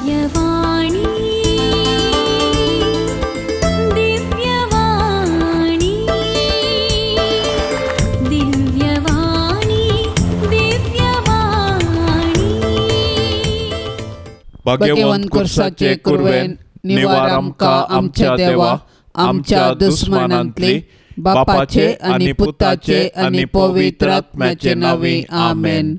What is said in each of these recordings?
दिव्यवाणी दिव्यवाणी दिव्यवाणी दिव्यवाणी भाग्यवंत कुर्साचे कुर्वेन निवार आमकां आमच्या देवा आमच्या दुस्मनांतली बापाचे आणि पुताचे आणि पवित्र आत्म्याचे नावी आमेन.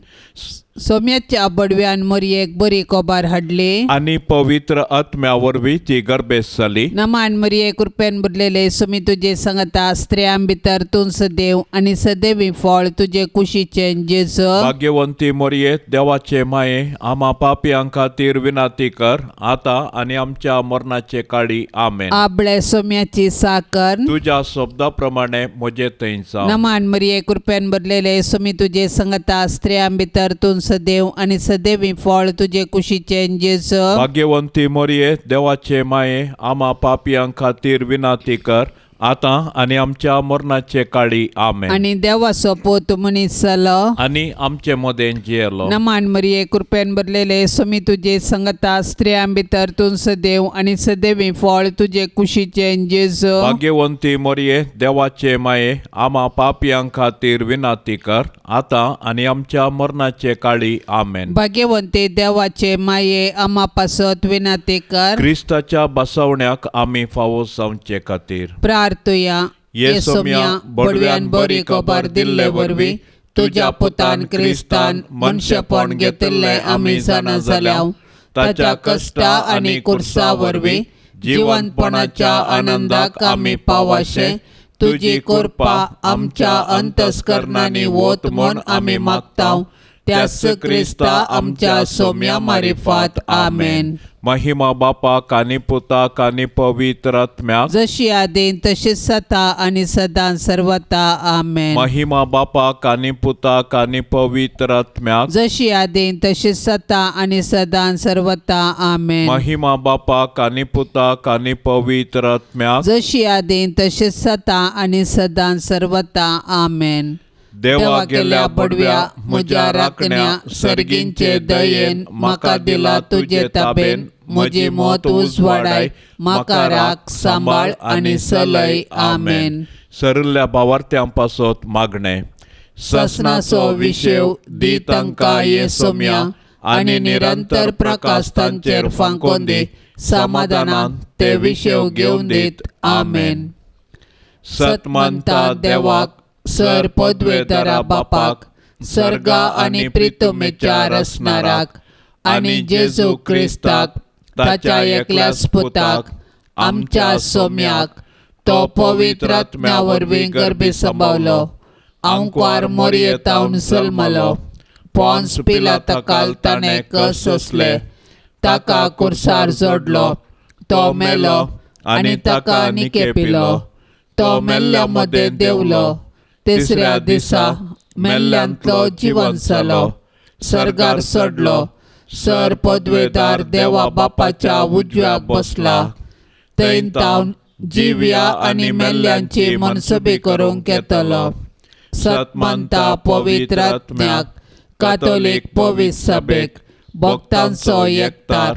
सोम्याच्या बडव्यान मरियेक बरी कोबार हाडली आणि पवित्र आत्म्या वरवीं ती गर्भेस जाली. नमान मरिये कृपेन बुरलेले सोमी तुझे सांगता स्त्रियां भितर तूं सदैव आणि सदैवी फळ तुझे कुशीचे जेजू. भाग्यवंती मोरये देवाचे माये आम्हा पापयां खातीर विनाती कर आता आणि आमच्या मरणाचे काळी आमेन. आपले सोम्याची साकर तुझ्या शब्दाप्रमाणे म्हजे थंय जावं. नमान मरिये कृपेन बुरलेले सोमी तुझे सांगता स्त्रियां भितर तूं सदैव आणि सदैवी फळ तुझे कुशीचे जेजू. भाग्यवंती मोरये देवाचे माये आम्हा पापयां खातीर विनाती कर आता आणि आमच्या मरणाचे काळी आमेन. आणि देवाचो पोत मनीस जालो आणि आमचे मदें जियेलो. नमान मरिये कृपेन भरलेले सोमी तुझे संगता स्त्रियां भितर तूं सदैव आणि सदैवी फळ तुझे कुशीचे जेजू. भाग्यवंती मोरये देवाचे माये आम्हा पापयां खातीर विनाती कर आता आणि आमच्या मरणाचे काळी आमेन. भाग्यवंते देवाचे माये आम्हा पासत विनाती कर. क्रिस्ताच्या बसवण्याक आम्ही फावो जावचे खातीर प्रार्थुया येसोम्या बडव्यान बरी खबर दिल्ले वरवीं तुझ्या पुतान क्रिस्तान मनशेपण घेतिल्ले आमी जाणा जाल्याव ताच्या कश्टा आनी कुर्सा वरवीं जिवंतपणाच्या आनंदाक आमी पावाशे तुजी कृपा आमच्या अंतस्करणांनी वोत म्हूण आमी मागताव. त्यास क्रिस्ता आमच्या सोम्या मारिफात आमेन. महिमा बापाक आनी पुताक आनी पवित्र आत्म्याक जशी आदीन तशीच सता आणि सदां सर्वता आमेन. महिमा बापाक आनी पुताक आनी पवित्र आत्म्याक जशी आदीन तशीच सता आणि सदां सर्वता आमेन. महिमा बापाक आनी पुताक आनी पवित्र आत्म्याक जशी आदीन तशीच सता आणि सदां सर्वता आमेन. देवा गेल्या बडव्या म्हज्या राखण्या सर्गींचे दयेन म्हाका दिला तुजे ताबेन म्हजी मोत उजवाडाय म्हाका राख सांबाळ आनी सलय आमेन. सरल्या भावार्थ्यां पासत मागणे ससनाचो विशेव दी तांकां येसोम्या आनी निरंतर प्रकाश तांचेर फांकोन दी समाधानान ते विशेव घेवन दीत आमेन. सतमंता देवाक सर पदवेदारा बापाक सर्गा आनी प्रितुमेच्या रसनाराक आनी जेजू क्रिस्ताक ताच्या एकल्याच पुताक आमच्या सोम्याक तो पवित्र आत्म्या वरवीं गर्भी संभावलो. आंकवार मोरयेतावन सलमलो. पोन्स पिलाताकाल ताणें कस सोंसले. ताका कुर्सार जोडलो. तो मेलो आनी ताका निकेपिलो. तो मेल्ल्या मदें देवलो. तिसऱ्या दिसा मेल्ल्यांतलो जिवंत जालो. सर्गार चडलो. सर पदवेदार देवा बापाच्या उजव्याक बसला. थंय तावन जिव्या आनी मेल्ल्यांची मनसबी करूंक येतलो. सतमंता पवित्र आत्म्याक कातोलीक पवित्र सभेक भक्तांचो एकतार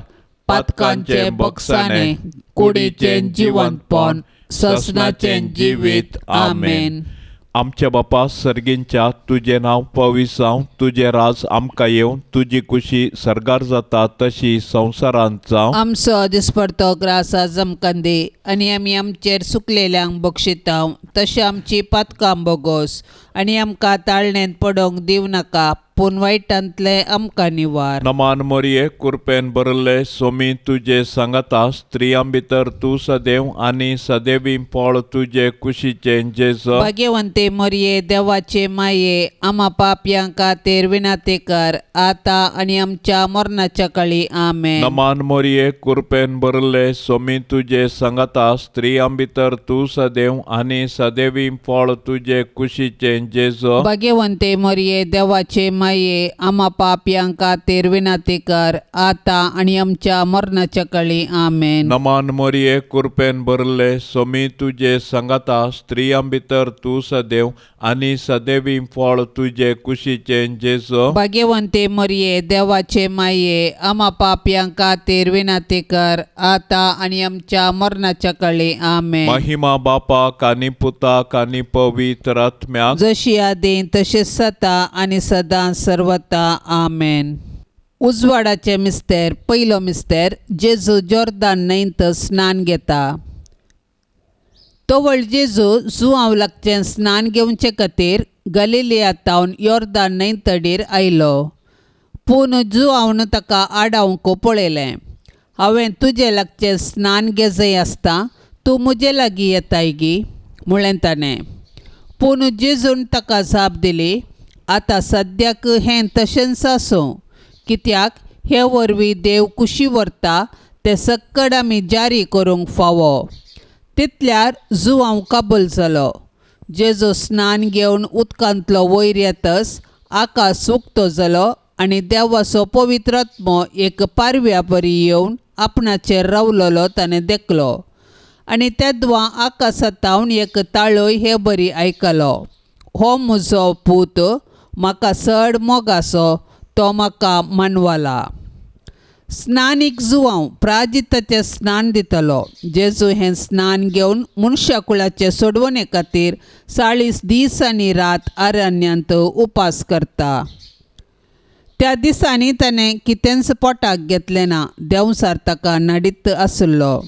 पातकांचे बगसाणे कुडीचें जिवंतपण ससनाचें जिवीत आमेन. आमच्या बापा सर्गींच्या तुझे नाव पवित्र जावं. तुझे राज आमकां येवं. तुजी कुशी सर्गार जाता तशी संवसारांत जावं. आमचो दिसपडतो ग्रास आज आमकां दी आनी आमी आमचेर सुकलेल्यांक बक्षिताव. तशें आमची पातकां बोगोस आनी आमकां ताळणेंत पडोवंक दिव नाका पूण वायटांतले आमकां निवार. नमान मोरये कृपेन भरले सोमी तुजे सांगता स्त्रियां भितर तूं सदैव आनी सदैवी फळ तुजे कुशीचे जेजू. भाग्यवंते मरिये देवाचे माये आम्हा पापयां खातीर विनाती कर आता आणि आमच्या मरणाच्या काळी आमेन. नमान मोरये कृपेन भरले सोमी तुजे सांगता स्त्रियां भितर तूं सदैव आनी सदैवी फळ तुजे कुशीचे जेजो भाग्यवंते मरिये देवाचे माये आम्हा पापियांका तेरविनाती कर आता आणि आमच्या मरणाच्या काळी आमेन. नमान मोरये कृपेन भरले सोमी तुझे संगता स्त्रियां भितर तू सदैव आणि सदैवी फळ तुझे कुशीचे जेजो भाग्यवंते मरिये देवाचे माये आम्हा पापियांका तेरविनाती कर आता आणि आमच्या मरणाच्या काळी आमेन. महिमा बापा कानी पुता कानी पवित्र आत्म्याक जशी आदी तसे सता आणि सदा सर्वता आमेन. उजवाडाचे मिस्तेर पयलो मिस्तेर जेजू जॉर्दान न्हंयत स्नान घेता. तोवळ जेजू जुवांव लागचें स्नान घेवचे खातीर गलिलियांतावन यॉर्दान न्हंयतडीर आयलो. पूण जुवांवन ताका आडावंक पळयलें. हांवें तुजे लागचें स्नान घेजय आसता तूं म्हजे लागीं येताय गी म्हळें ताणें. पूण जेजून ताका जाप दिली, आतां सद्याक हें तशेंच आसूं, कित्याक हे वरवीं देव कुशी व्हरता ते सक्कड आमी जारी करूंक फावो. तितल्यार जुवांव काबूल जालो. जेजू स्नान घेवन उदकांतलो वयर येतच आकाश उक्तो जालो आनी देवाचो पवित्र आत्मो एक पारव्या परी येवन आपणाचेर रावलोलो ताणें देखलो. आनी तेदवां आकाशांतावन एक ताळोय हे बरी आयकलो, हो म्हजो पूत म्हाका चड मोगाचो, तो म्हाका मानवाला. स्नानीक जुवांव प्राजिताचें स्नान दितलो. जेजू हें स्नान घेवन मनशाकुळाचे सोडवणे खातीर 40 दीस आनी रात अरण्यांत उपास करता. त्या दिसांनी ताणें कितेंच पोटाक घेतलें ना, देंवसार ताका नडीत आसलो.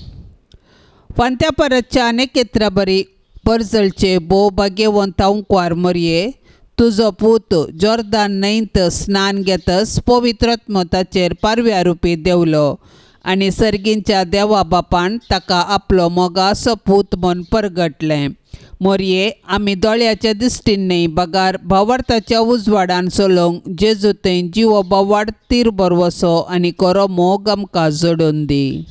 फांत्या परतच्या नखेत्रा बरी परजळचे भोव भाग्यवंत अंकवार मरिये, तुजो पूत जॉर्दान न्हंयत स्नान घेतच पवित्र आत्मो ताचेर पारव्या रुपी देवलो आनी सर्गींच्या देवा बापान ताका आपलो मोगाचो पूत म्हूण परगटलें. मोरये, आमी दोळ्याच्या दिश्टीन न्ही बगार भावार्थाच्या उजवाडान चलोवंक जेजू थंय जिवो बोवाड तीर बरवसो आनी खरो मोग आमकां जोडून दी.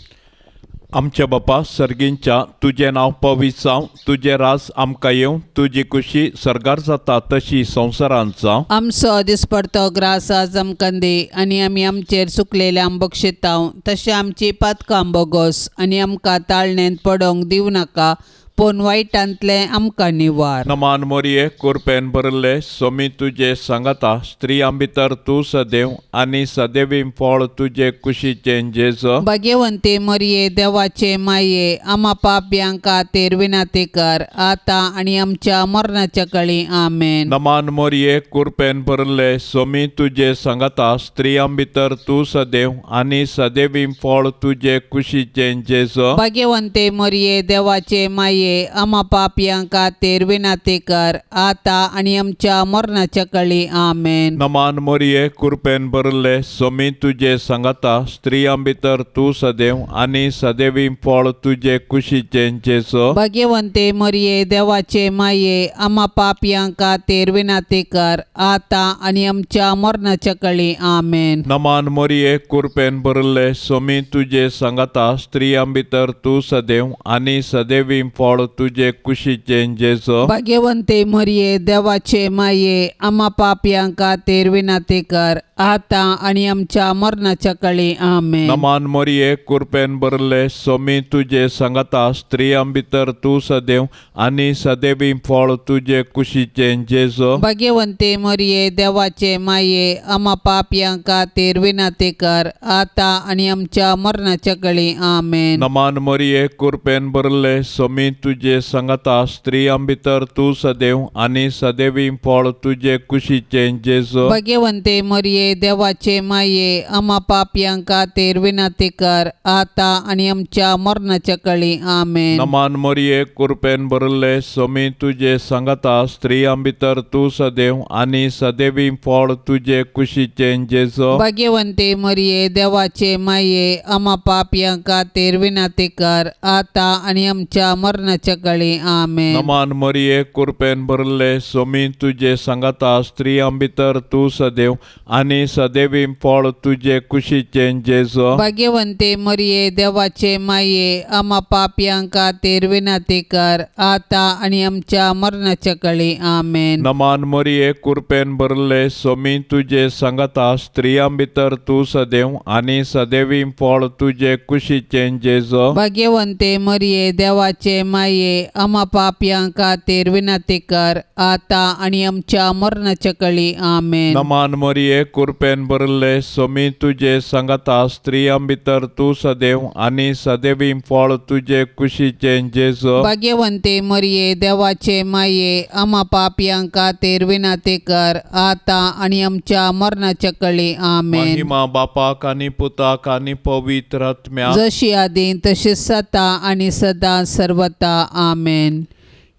आमच्या बापा सर्गींच्या तुझे नाव पवित्र जावं, तुझे राज आमकां येवं, तुजी कुशी सर्गार जाता तशी संवसारांत जावं. आमचो दिसपडतो ग्रास आज आमकां दी आनी आमी आमचेर चुकलेल्यांक बक्षितांव, तशें आमची पातकां बोगोस आनी आमकां ताळणेंत पडोवंक दिवं नाका, पूण वायटांतले आमकां निवार. नमान मोरये कृपेन भरले सोमी तुझे सांगता स्त्रियां भितर तू सदैव आणि सदैवी फळ तुझे कुशीचे जेजो भाग्यवंते मरिये देवाचे माये आम्हा पापियांका तेरविनाती कर आता आणि आमच्या मरणाच्या काळी आमेन. नमान मोरये कृपेन भरले सोमी तुझे सांगता स्त्रियां भितर तू सदैव आणि सदैवी फळ तुझे कुशीचे जेजो भाग्यवंते मरिये देवाचे माये आम्हा पापियांका तेरविनाती कर आता आणि आमच्या मरणाच्या काळी आमेन. नमान मोरये कृपेन भरले सोमी तुझे सांगता स्त्रियां भितर तू सदैव आणि सदैवी फळ तुझे कुशीचे जेजो भाग्यवंते मरिये देवाचे माये आम्हा पापियांका तेरविनाती कर आता आणि आमच्या मरणाच्या काळी आमेन. नमान मोरये कृपेन भरले सोमी तुझे सांगता स्त्रियां भितर तू सदैव आणि सदैवी फळ तुझे कुशीचे जेजो भाग्यवंते मरिये देवाचे माये आम्हा पापियांका तेरविनाती कर आता आणि आमच्या मरणाच्या काळी आमेन. नमान मोरये कृपेन भरले सोमी तुझे सांगता स्त्रियां भितर तू सदैव आणि सदैवी फळ तुझे कुशीचे जेजो भाग्यवंते मरिये देवाचे माये आम्हा पापियांका तेरविनाती कर आता आणि आमच्या मरणाच्या काळी आमेन. नमान मोरये कृपेन भरले सोमी तुझे सांगता स्त्रियां भितर तू सदैव आणि सदैवी फळ तुझे कुशीचे जेजो भाग्यवंते मरिये देवाचे माये आम्हा पापियांका तेरविनाती कर आता आणि आमच्या मरणाच्या काळी आमेन. नमान मोरये कृपेन भरले सोमी तुझे सांगता स्त्रियां भितर तू सदैव आणि सदैवी फळ तुझे कुशीचे जेजो भाग्यवंते मरिये देवाचे माये आम्हा पापियांका तेरविनाती कर आता आणि आमच्या मरणाच्या काळी आमेन. नमान मोरये कृपेन भरले सोमी तुझे सांगता स्त्रियां भितर तू सदैव आणि आणि सदैवी फळ तुझे कुशीचे जेजो. भाग्यवंते मरिये देवाचे माये आम्हा पापियांका तेर विनाती कर आता आणि आमच्या मरणाच्या काळी आमेन. नमान मरिये कृपेन भरले सोमी तुझे संगता स्त्रियां भितर तू सदैव आणि सदैवी फळ तुझे कुशीचे जेजो. भाग्यवंते मरिये देवाचे माये आम्हा पापियांका तेर विनाती कर आता आणि आमच्या मरणाच्या काळी आमेन. नमान मरिये कृपेन भरले सोमी तुझे संगता स्त्रियां भितर तू सदैव आणि सदैवी फळ तुझे कुशीचे जेजो. भाग्यवंते मरिये देवाचे माये आम्हा पापियांका तेर विनाती कर आता आणि आमच्या मरणाच्या काळी आमेन. महिमा बापाक आणि पुताक आणि पवित्र आत्म्याक जशी आधी तशीच सता आणि सदा सर्वता आमेन.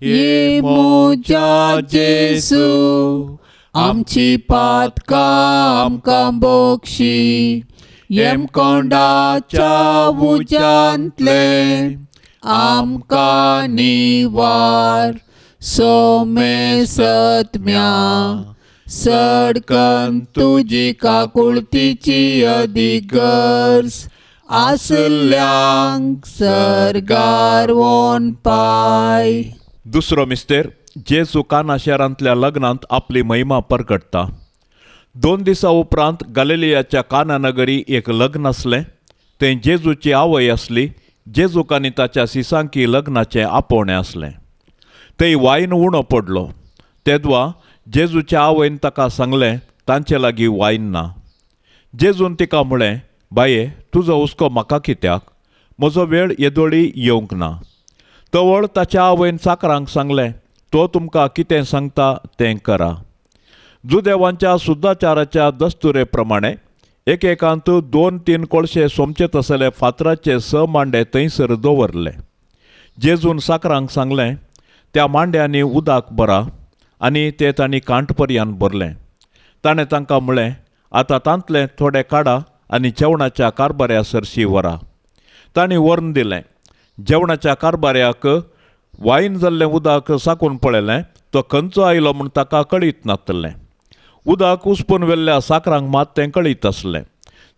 ये मोजा जेसू आमची पातका आमकां बोक्षी येम कोंडाच्या उजांतले आमकां निवार सोमे सत्म्या सडकन तुजी काकुळतीची अधिगर्स आसल्यांक सरगार वोन पाय. दुसरो मिस्तेर जेजू काना शारांतल्या लग्नांत आपली महिमा परगटता. 2 दिसां उपरांत गलिलियाच्या काना नगरी एक लग्न आसलें. थंय जेजूची आवय आसली. जेजूक आनी ताच्या सिसांकी लग्नाचें आपोवणें आसलें. थंय वायन उणो पडलो. तेदवा जेजूच्या आवयन ताका सांगलें तांचे लागीं वायन ना. जेजून तिका म्हळें, बाये तुजो हुस्को म्हाका कित्याक? म्हजो वेळ येदोळी येवंक ना. तवळ ताच्या आवयन चाकरांक सांगलें, तो तुमकां कितें सांगता तें करा. जुदेवांच्या सुद्दाचाराच्या दस्तुरे प्रमाणे एकेकांत 2-3 कळशे सोमचे तसले फातराचे 6 मांडे थंयसर दवरले. जेजून साकरांक सांगलें, त्या मांड्यांनी उदक भरा आनी ते तांणी कांटपर्यान भरलें. ताणें तांकां म्हळें, आतां तांतलें थोडें काडा आनी जेवणाच्या कारबाऱ्या सरशी व्हरा. तांणी व्हरून दिलें. जेवणाच्या कारबाऱ्याक वायन जाल्लें उदक साकून पळयलें. तो खंयचो आयलो म्हूण ताका कळीत नासलें. उदक उसपून व्हेल्ल्या साकरांक मात तें कळीत आसलें.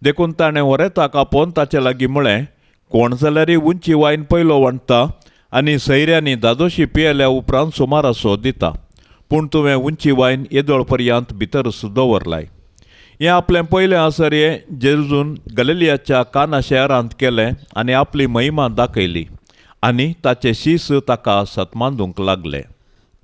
देखून ताणें वरेताक आपोवन ताचे लागीं म्हळें, कोण जाल्यार उंची वायन पयलो वांट्टा आनी सयऱ्यांनी दादोशी पियेल्या उपरांत सुमारासो दिता. पूण तुवें उंची वायन येदोळ पर्यंत भितरच दवरलाय. हें आपलें पयलें आसर्ये जेजून गलिलियाच्या काना शारांत केलें आनी आपली महिमा दाखयली आनी ताचे शीस ताका सतमांदूंक लागले.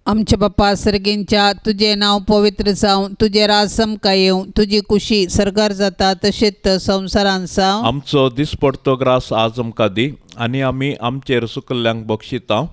आमच्या बाप्पा सर्गींच्या तुझे नाव पवित्र जावं, तुझे राज समका येवं, तुझी कुशी सरकार जाता तशेंच संवसारांत जावं. आमचो दिसपडतो ग्रास आज आमकां दी आनी आमी आमचेर सुकल्ल्यांक बक्षिता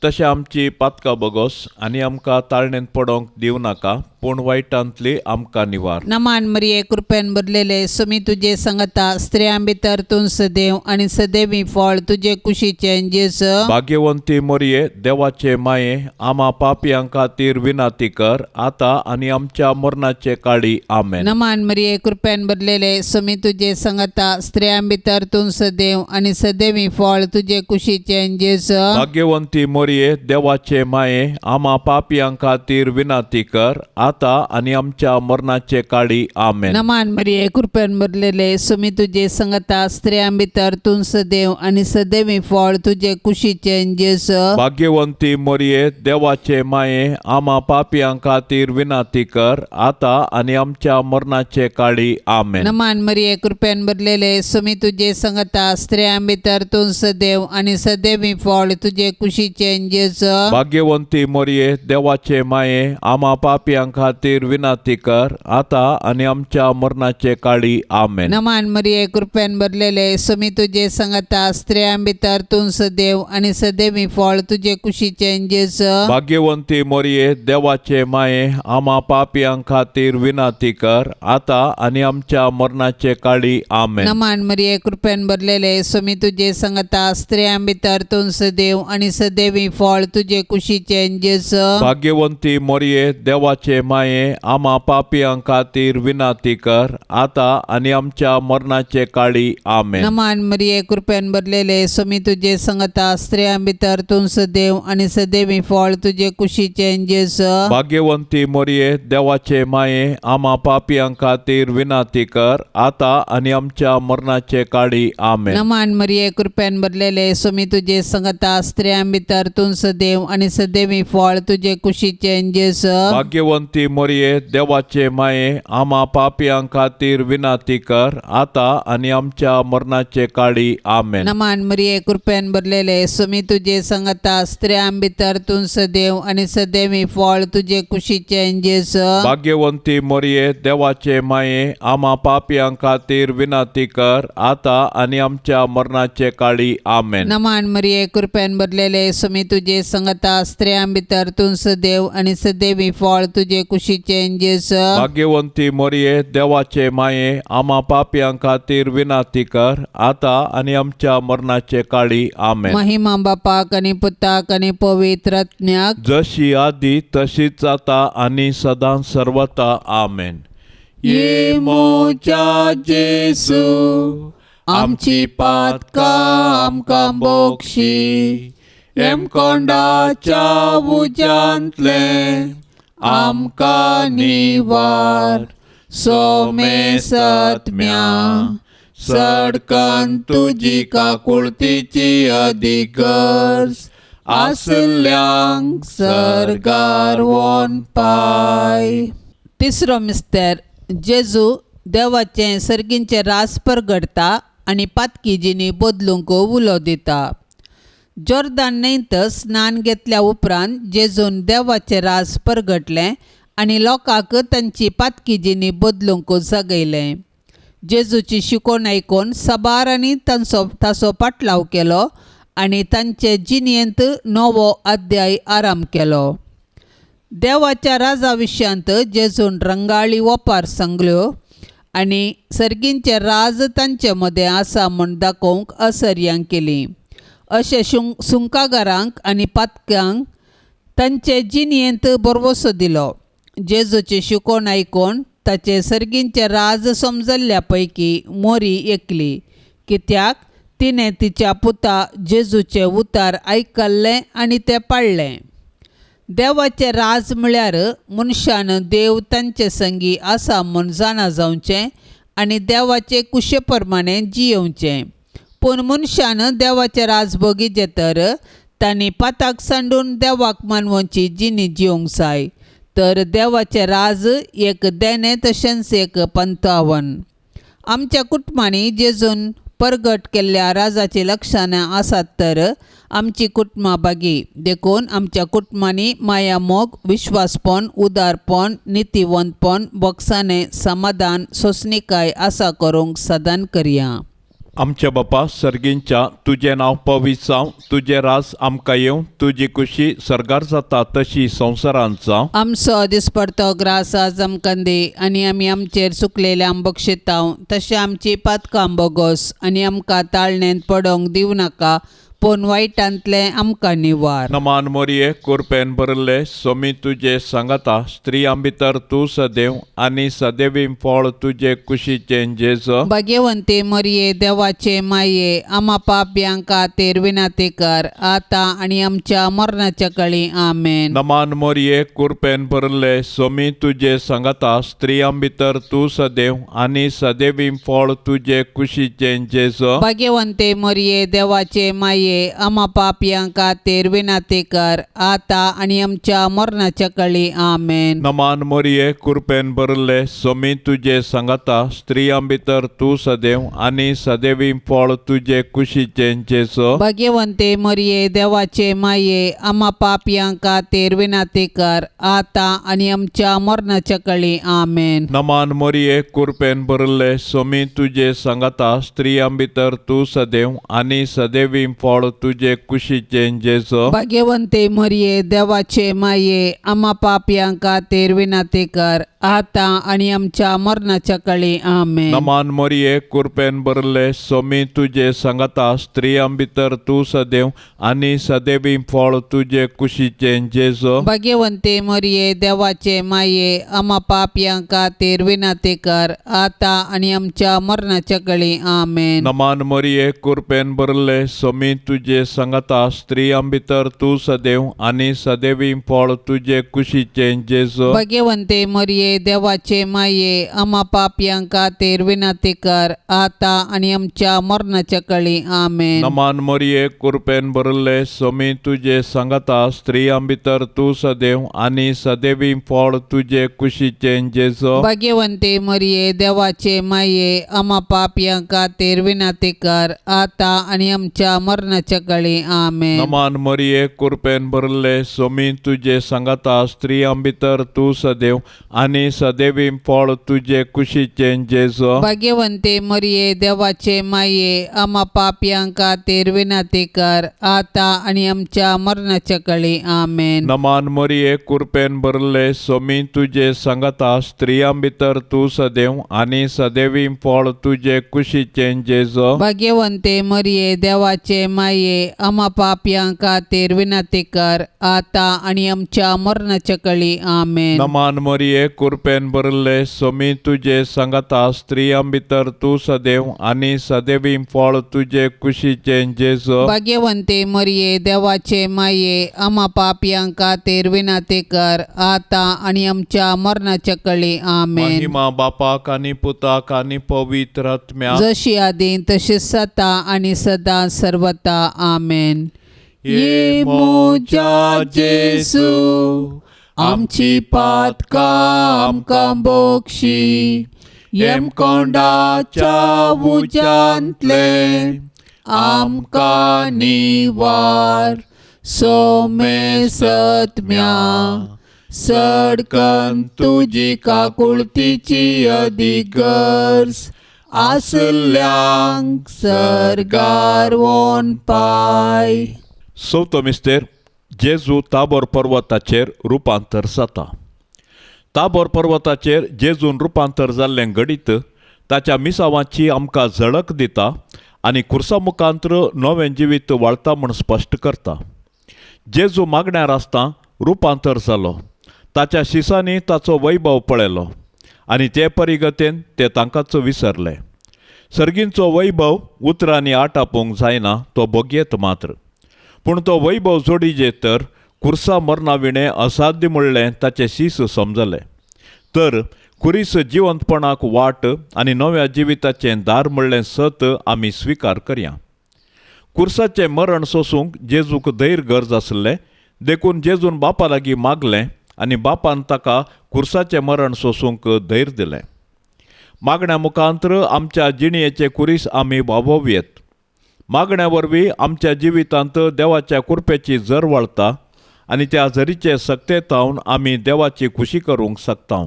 तशें आमची पातकां बगोस आनी आमकां ताळणेंत पडोवंक दिवं नाका पूण वायटांतली आमकां निवार. नमान मरिये कृपेन भरलेले सुमी तुझे संगता स्त्रियां भितर तूं सदैव आनी सदैवी फळ तुझे कुशीचे जेजू. भाग्यवंती मरिये देवाचे माये आम्हा पापयां खातीर विनाती कर आता आनी आमच्या मरणाचे काळी आमेन. नमान मरिये कृपेन भरलेले सुमी तुझे संगता स्त्रियां भितर तूं सदैव आनी सदैवी फळ तुझे कुशीचे जेजू. भाग्यवंती मरिये देवाचे माये आम्हा पापयां खातीर विनाती कर आता आनी आमच्या मरणाचे काळी आमेन. नमान मरिये कृपेन भरलेले सुमी तुझे संगता स्त्रियां भितर तूं सदैव आनी सदैवी फळ तुझे कुशीचे जेजू. भाग्यवंती मरिये देवाचे माये आम्हा पापयां खातीर विनाती कर आता आनी आमच्या मरणाचे काळी आमेन. नमान मरिये कृपेन भरलेले सुमी तुझे संगता स्त्रियां भितर तूं सदैव आनी सदैवी फळ तुझे कुशीचे जेजू. भाग्यवंती मरिये देवाचे माये आम्हा पापयां खातीर विनाती कर आता आनी आमच्या मरणाचे काळी आमेन. नमान मरिये कृपेन भरलेले सुमी तुझे संगता स्त्रियां भितर तूं सदैव आनी सदैवी फळ तुझे कुशीचे जेजू. भाग्यवंती मरिये देवाचे माये आम्हा पापयां खातीर विनाती कर आता आनी आमच्या मरणाचे काळी आमेन. नमान मरिये कृपेन भरलेले सुमी तुझे संगता स्त्रियां भितर तूं सदैव आनी सदैवी फळ तुझे कुशीचे जेजू. भाग्यवंती मरिये देवाचे माये आम्हा पापियां खातीर विनाती कर, आता आणि आमच्या मरणाचे काळी आमेन. नमान मरिये कृपेन भरलेले स्वामी तुझे संगता स्त्रियां भितर तू सदैव आणि सदैवी फळ तुझे कुशीचे जेस. भाग्यवंती मरिये देवाचे माये आम्हा पापियां खातीर विनाती कर, आता आणि आमच्या मरणाचे काळी आमेन. नमान मरिये कृपेन भरलेले स्वामी तुझे संगता स्त्रियां भितर तू सदैव आणि सदैवी फळ तुझे कुशीचे जेस. भाग्यवंती मरिये देवाचे माये आम्हा पापियां खातीर विनाती कर, आता आणि आमच्या मरणाचे काळी आमेन. नमान मरिये कृपेन भरलेले स्वामी तुझे संगता स्त्रियां भितर तू सदैव आणि सदैवी फळ तुझे कुशीचे जेस. भाग्यवंती मरिये देवाचे माये आम्हा पापियां खातीर विनाती कर, आता आणि आमच्या मरणाचे काळी आमेन. नमान मरिये कृपेन भरलेले स्वामी तुझे संगता स्त्रियां भितर तू सदैव आणि सदैवी फळ तुझे कुशीचे जेस. भाग्यवंती मरिये देवाचे माये आम्हा पापियां खातीर विनाती कर, आता आणि आमच्या मरणाचे काळी आमेन. महिमा बापाक आणि पुताक आणि पवित्र आत्म्याक जशी आधी तशीच आता आणि सदां सर्वता आमेन. ये मोच्या जेसू आमची पातका आमकां बोक्षी, एम कोंडाच्या उजांतले आमकां निवार. सोमे सत्म्या सडकन तुजी काकुळतीची अधिकर्स, आसल्यांक सरगार वोन पाय. तिसरो मिस्तेर जेजू देवाचे सर्गींचे रास परगडता आणि पातकी जिनी बदलूंक उलो दिता. जॉर्दान न्हंयत स्नान घेतल्या उपरांत जेजून देवाचे रास परगटलें आणि लोकांक तांची पातकी जिनी बदलूंक जगयलें. जेजूची शिकोन आयकून सबारांनी ताचो पाटलाव केलो आणि तांचे जिणयेंत नवो अध्याय आराम केलो. देवाच्या राजा विशयांत जेजून रंगाळी ओपार सांगल्यो आणि सर्गींचे राज तांचे मदें आसा म्हूण दाखोवंक असर्यांक केली. अशें सुंकागारांक आनी पातक्यांक तांचे जिणयेंत बरवसो दिलो. जेजूची शिकोन आयकून ताचे सर्गींचे राज समजल्ल्या पैकी मोरी एकली, कित्याक तिणें तिच्या पुता जेजूचे उतार आयकल्लें आनी तें पाळ्ळें. देवाचे राज म्हळ्यार मनशान देव तांचे संगी आसा म्हूण जाणा जावचें आनी देवाचे कुशे प्रमाणें जियोवचें. पूण मनशान देवाचे राज भोगिचें तर तांणी पाताक सांडून देवाक मानवची जिणी जिवंक जाय. तर देवाचे राज एक देणे तशेंच एक पंतावन. आमच्या कुटुंबांनी जेजून परगट केल्ल्या राजाची लक्षणां आसात तर आमची कुटुंबां बागी. देखून आमच्या कुटुंबांनी माया मोग, विश्वासपण, उदारपण, नितीवंतपण, बोगसाणें, समाधान, सोंसणीकाय आसा करूंक सदान करया. आमच्या बापा सर्गींच्या तुझे नाव पवित्र जावं, तुझे रास आमकां येवं, तुजी कुशी सरगार जाता तशी संवसारांत जावं. आमचो दिसपडतो ग्रास आज आमकां दे आनी आमी आमचेर सुकलेल्यांक बक्षितांव, तशें आमची पातकां बोगोस आनी आमकां ताळणेंत पडोंक दिवं नाका, पूण वायटांतले आमकां निवार. नमान मोरये कृपेन भरले स्वामी तुझे सांगता स्त्रियां भितर तूं सदैव आनी सदैवी फळ तुझे कुशीचे जेजू. भाग्यवंती मरिये देवाचे माये आम्हा पाप्यांक खातीर विनाती कर, आता आनी आमच्या मरणाच्या काळी आमेन. नमान मोरये कृपेन भरले स्वामी तुझे सांगता स्त्रियां भितर तूं सदैव आनी सदैवी फळ तुझे कुशीचे जेजू. भाग्यवंती मरिये देवाचे माये आम्हा पाप्यांक खातीर विनाती कर, आता आनी आमच्या मरणाच्या काळी आमेन. नमान मोरये कृपेन भरले स्वामी तुझे सांगता स्त्रियां भितर तूं सदैव आनी सदैवी फळ तुझे कुशीचे जेजू. भाग्यवंती मरिये देवाचे माये आम्हा पाप्यांक खातीर विनाती कर, आता आनी आमच्या मरणाच्या काळी आमेन. नमान मोरये कृपेन भरले स्वामी तुझे सांगता स्त्रियां भितर तूं सदैव आनी सदैवी फळ तुझे कुशीचे जेजू. भाग्यवंती मरिये देवाचे माये आम्हा पाप्यांक खातीर विनाती कर, आता आणि आमच्या मरणाच्या काळी आमेन. नमान मोरये कृपेन भरले सोमी तुझे सांगता स्त्रियां भितर तू सदैव आणि सदैवी फळ तुझे कुशीचे जेजो. भाग्यवंते मरिये देवाचे माये आम्हा पापियांका तेर विनाते कर आता आणि आमच्या मरणाच्या काळी आमेन. नमान मोरये कृपेन भरले सोमी तुझे सांगता स्त्रियां भितर तू सदैव आणि सदैवी फळ तुझे कुशीचे जेजो. भाग्यवंते मरिये देवाचे माये आम्हा पापियांका तेर विनाते कर आता आणि आमच्या मरणाच्या काळी आमेन. नमान मोरये कृपेन भरले सोमी तुझे सांगता स्त्रियां भितर तू सदैव आणि सदैवी फळ तुझे कुशीचे जेजो. भाग्यवंते मरिये देवाचे माये आम्हा पापियांका तेर विनाते कर आता आणि आमच्या मरणाच्या काळी आमेन. नमान मोरये कृपेन भरले सोमी तुझे सांगता स्त्रियां भितर तू सदैव आणि सदैवी फळ तुझे कुशीचे जेजो. भाग्यवंते मरिये देवाचे माये आम्हा पापियांका तेर विनाते कर आता आणि आमच्या मरणाच्या काळी आमेन. नमान मोरये कृपेन भरले सोमी तुझे सांगता स्त्रियां भितर तू सदैव आणि सदैवी फळ तुझे कुशीचे जेजो. भाग्यवंते मरिये देवाचे माये आम्हा पापियांका तेर विनाते कर आता आणि आमच्या मरणाच्या काळी आमेन. नमान मोरये कृपेन भरले सोमी तुझे सांगता स्त्रियां भितर तू सदैव आणि सदैवी फळ तुझे कुशीचे जेजो. भाग्यवंते मरिये देवाचे माये आम्हा पापियांका तेर विनाते कर आता आणि आमच्या मरणाच्या काळी आमेन. महिमा बापाक आणि पुताक आणि पवित्र आत्म्याक जशी आधी तशीच आता आणि सदा सर्वता आमेन. ये मोजा जेसू आमची पातका आमकां बोक्षी येम कोंडाच्या उजांतले आमकां निवार सोमे सत्म्या सडकन तुजी काकुळतीची अधिगर्स आसल्यांक सरगार वोन पाय. चवथो मिस्तेर जेजू ताबोर पर्वताचेर रुपांतर जाता. ताबोर पर्वताचेर जेजून रुपांतर जाल्लें घडीत ताच्या मिसावांची आमकां झळक दिता आनी खुर्सा मुखांतर नवें जिवीत वाळटा म्हूण स्पश्ट करता. जेजू मागण्यार आसता रुपांतर जालो. ताच्या शिसांनी ताचो वैभव पळयलो आनी ते परिगतेन ते तांकांच विसरले. सर्गींचो वैभव उतरांनी आटापूंक जायना तो बोगयेत मात्र. पूण तो वैभव जोडिजे तर खुर्सा मरणाविणें असाध्य म्हणलें ताचें शीस समजलें. तर खुरीस जिवंतपणाक वाट आनी नव्या जिविताचें दार म्हणलें सत आमी स्विकार करया. खुर्साचें मरण सोसूंक जेजूक धैर्य गरज आसलें देखून जेजून बापा लागीं मागलें आनी बापान ताका खुर्साचें मरण सोसूंक धैर्य दिलें. मागण्या मुखांतर आमच्या जिणयेचे खुरीस आमी वावोवयेत. मागण्या वरवीं आमच्या जिवितांत देवाच्या कृपेची झर वळटा आनी त्या झरीचे सक्तेतावन आमी देवाची खुशी करूंक शकता.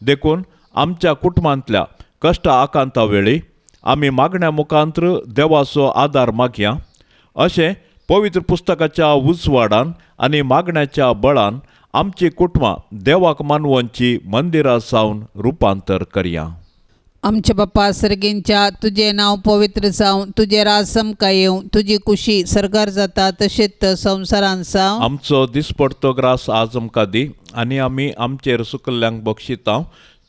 देखून आमच्या कुटुंबांतल्या कश्ट आकांता वेळी आमी मागण्या मुखांतर देवाचो आदार मागया. अशें पवित्र पुस्तकाच्या उजवाडान आनी मागण्याच्या बळान आमची कुटुंबां देवाक मानवनची मंदिरां जावन रुपांतर करया. आमच्या बापा सर्गींच्या तुझे नाव पवित्र जावं, तुझे राज समकाय येवं, तुझी खुशी सरकार जाता तशेंच संवसारांत जावं. आमचो दिसपडतो ग्रास आज आमकां दी आनी आमी आमचेर सुकल्ल्यांक बक्षिता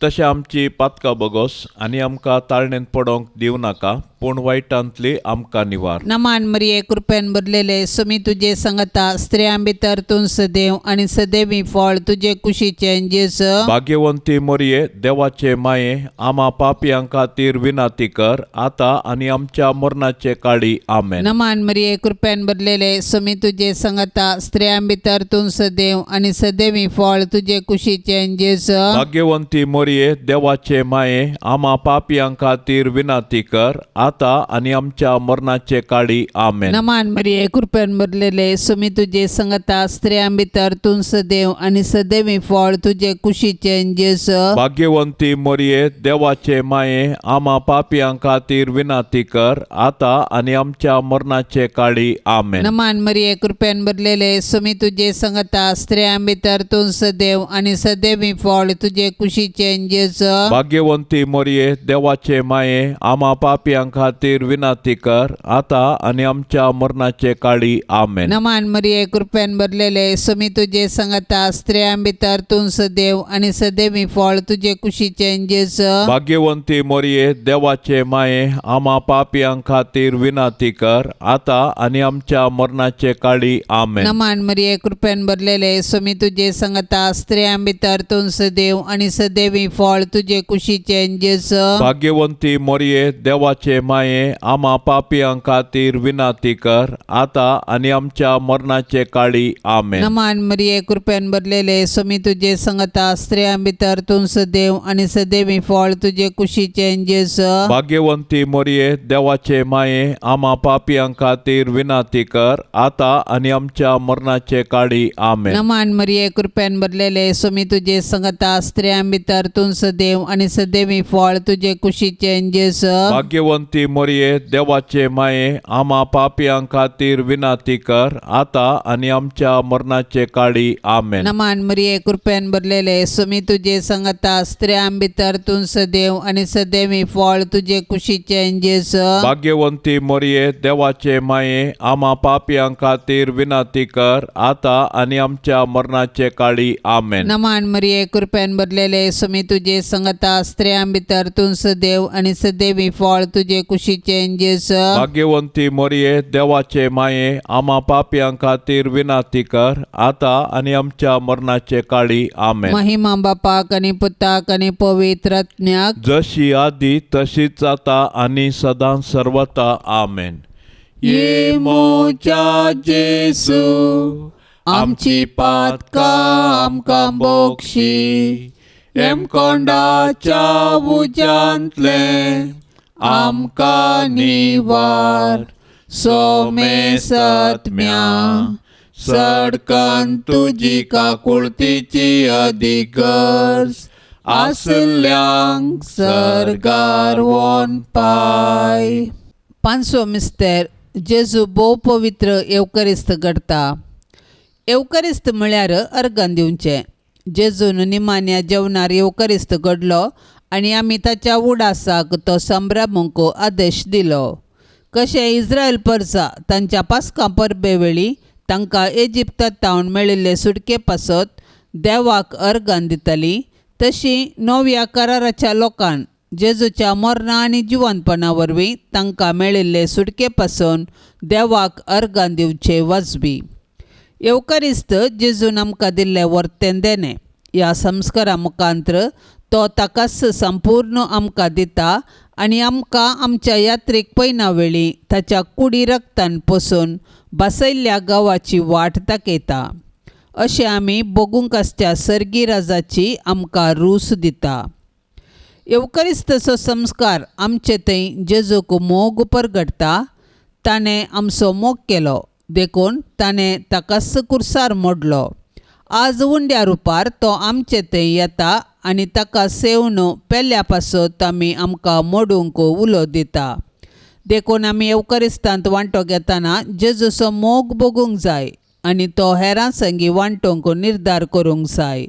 तशें आमची पातकां बगोस आनी आमकां ताळणेंत पडोंक दिवं नाका पूण वायटांतली आमकां निवार. नमान मरिये कृपेन भरलेले सुमी तुझे सांगता स्त्रियां भितर तूं सदैव आनी सदैवी फळ तुझे कुशीचे जेजू. भाग्यवंती मोरये देवाचे माये आम्हा पापियां खातीर विनाती कर आता आनी आमच्या मरणाचे काळी आमेन. नमान मरिये कृपेन भरलेले सुमी तुझे सांगता स्त्रियां भितर तूं सदैव आनी सदैवी फळ तुझे कुशीचे जेजू. भाग्यवंती मोरये देवाचे माये आम्हा पापियां खातीर विनाती कर आता आणि आमच्या मरणाचे काळी आमेन. नमान मरिये कृपेन भरलेले सुमी तुझे संगता स्त्रियां भितर तूं सदैव आणि सदैवी फळ तुझे कुशीचे जेस. भाग्यवंती मरिये देवाचे माये आम्हा पापियां खातीर विनाती कर आता आणि आमच्या मरणाचे काळी आमेन. नमान मरिये कृपेन भरलेले सुमी तुझे संगता स्त्रियां भितर तूं सदैव आणि सदैवी फळ तुझे कुशीचे जेस. भाग्यवंती मरिये देवाचे माये आम्हा पापियां खातीर विनाती कर आता आणि आमच्या मरणाचे काळी आमेन. नमान मरिये कृपेन भरलेले सुमी तुझे संगता स्त्रियां भितर तूं सदैव आणि सदैवी फळ तुझे कुशीचे जेस. भाग्यवंती मरिये देवाचे माये आम्हा पापियां खातीर विनाती कर आता आणि आमच्या मरणाचे काळी आमेन. नमान मरिये कृपेन भरलेले सुमी तुझे संगता स्त्रियां भितर तूं सदैव आणि सदैवी फळ तुझे कुशीचे जेस. भाग्यवंती मरिये देवाचे माये आम्हा पापियां खातीर विनाती कर आता आणि आमच्या मरणाचे काळी आमेन. नमान मरिये कृपेन भरलेले सुमी तुझे संगता स्त्रियां भितर तूं सदैव आणि सदैवी फळ तुझे कुशीचे जेस. भाग्यवंती मरिये देवाचे माये आम्हा पापियां खातीर विनाती कर आता आणि आमच्या मरणाचे काळी आमेन. नमान मरिये कृपेन भरलेले सुमी तुझे संगता स्त्रियां भितर तूं सदैव आणि सदैवी फळ तुझे कुशीचे जेस. भाग्यवंती मरिये देवाचे माये आम्हा पापियां खातीर विनाती कर आता आणि आमच्या मरणाचे काळी आमेन. नमान मरिये कृपेन भरलेले सुमी तुझे संगता स्त्रियां भितर तूं सदैव आणि सदैवी फळ तुझे कुशीचे जेस. भाग्यवंती मरिये देवाचे माये आम्हा पापियां खातीर विनाती कर आता आणि आमच्या मरणाचे काळी आमेन. नमान मरिये कृपेन भरलेले सुमी तुझे संगता स्त्रियां भितर तूं सदैव आणि सदैवी फळ तुझे कुशीचे जेस. भाग्यवंती मरिये देवाचे माये आम्हा पापियां खातीर विनाती कर आता आणि आमच्या मरणाचे काळी आमेन. महिमा बापाक आणि पुताक आणि पवित्र आत्म्याक जशी आधी तशीच आता आणि सदां सर्वता आमेन. ये मोच्या जेसू आमची पातका आमकां बोक्षी एम कोंडाच्या उज्यांतले आमकां निवार सोमे सत्म्या सडकन तुजी काकुळतीची अधिकर्स आसल्यांक सरगार वोन पाय. पांचवो मिस्तेर जेजू भोव पवित्र येवकरिस्त घडता. येवकरिस्त म्हळ्यार अर्गान दिवचें. जेजून निमान्या जेवणार येवकरिस्त घडलो आनी आमी ताच्या उडासाक तो संभ्रमूंक आदेश दिलो. कशें इस्रायल परजा तांच्या पास्का परबे वेळी तांकां इजिप्तांत मेळिल्ले सुटके पासत देवाक अर्गान दिताली, तशी नव्या कराराच्या लोकांक जेजूच्या मरणा आनी जिवंतपणा वरवीं तांकां मेळिल्ले सुटके पासून देवाक अर्गान दिवचे वाजवी. येवकरिस्त जेजून आमकां दिल्लें वर्तें देणें. ह्या संस्कारा मुखांत्र तो ताकाच संपूर्ण आमकां दिता आनी आमकां आमच्या यात्रेक पयना वेळी ताच्या कुडी रक्तान पसून बसयल्ल्या गांवाची वाट दाखयता. अशें आमी बगूंक आसच्या सर्गी राजाची आमकां रूस दिता. येवकरिस्तचो संस्कार आमचे थंय जेजूक मोग परगडटा. ताणें आमचो मोग केलो देखून ताणें ताकाच कुर्सार मोडलो. आज उंड्या रुपार तो आमचे थंय येता आनी ताका सेवन पेल्या पासत आमी आमकां मोडूंक उलो दिता. देखून आमी येवकरिस्तांत वांटो घेतना जेजूचो मोग बगूंक जाय आनी तो हेरां संगी वांटोवंक निर्धार करूंक जाय.